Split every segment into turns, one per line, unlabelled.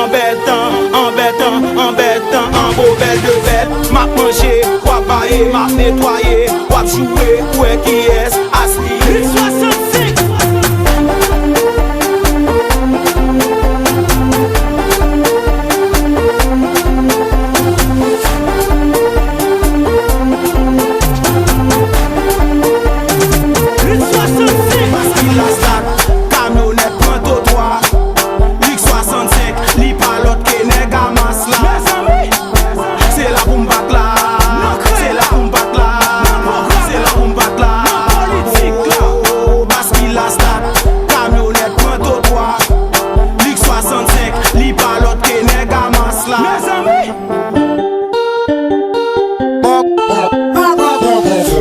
embêtant, en beau belle de bête. M'a manger, quoi bailler, m'a nettoyer, quoi jouer, ouais qui est assis.
65.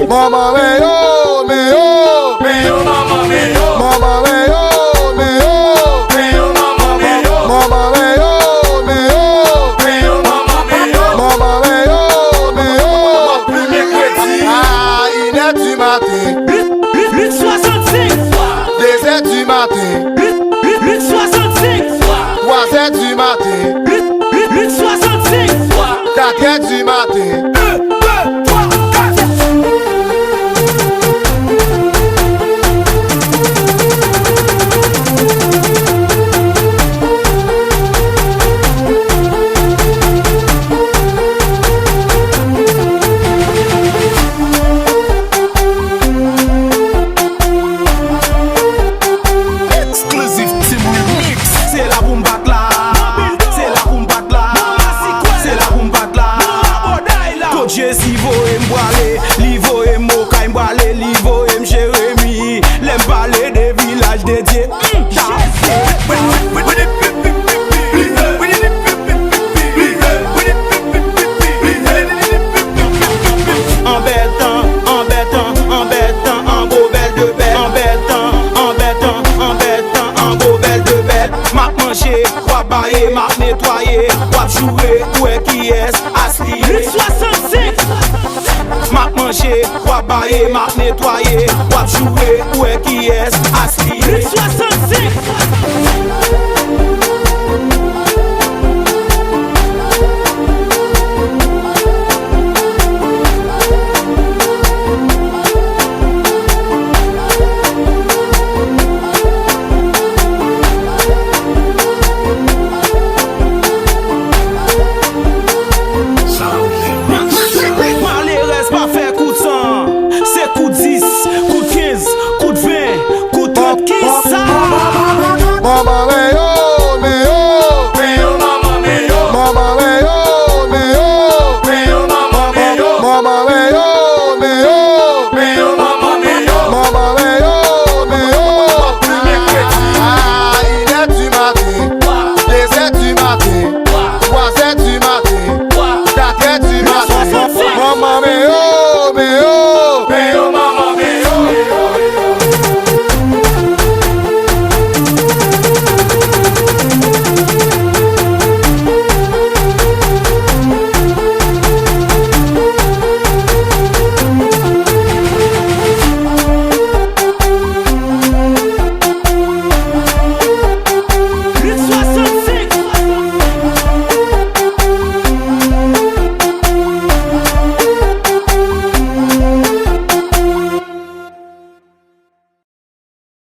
Mama meo, meo,
Meo mama meo,
mama meo, meo,
meo mama meo,
mama meo, meo,
meo mama meo.
mama meo, meo.
Plus mercredi,
Ah, 1h du matin,
65.
2h du matin,
65.
3h du matin,
65.
4h du matin.
1, 2, 3, 4. Exclusive Team Remix. C'est la boum bac là, c'est la boum bac là, c'est la boum bac là. Coach Jesse vo et m'boile, livo et moka et m'boile, livo et m'Jérémy. L'aime parler des villages dédiés. Embêtant, en beau belle de bête. Embêtant, en beau belle de bête. M'a manger, quoi bailler, m'a nettoyer, quoi jouer, ouais qui est assis.
65.
M'a manger, quoi bailler, m'a nettoyer, quoi jouer, ouais qui est assis.
65.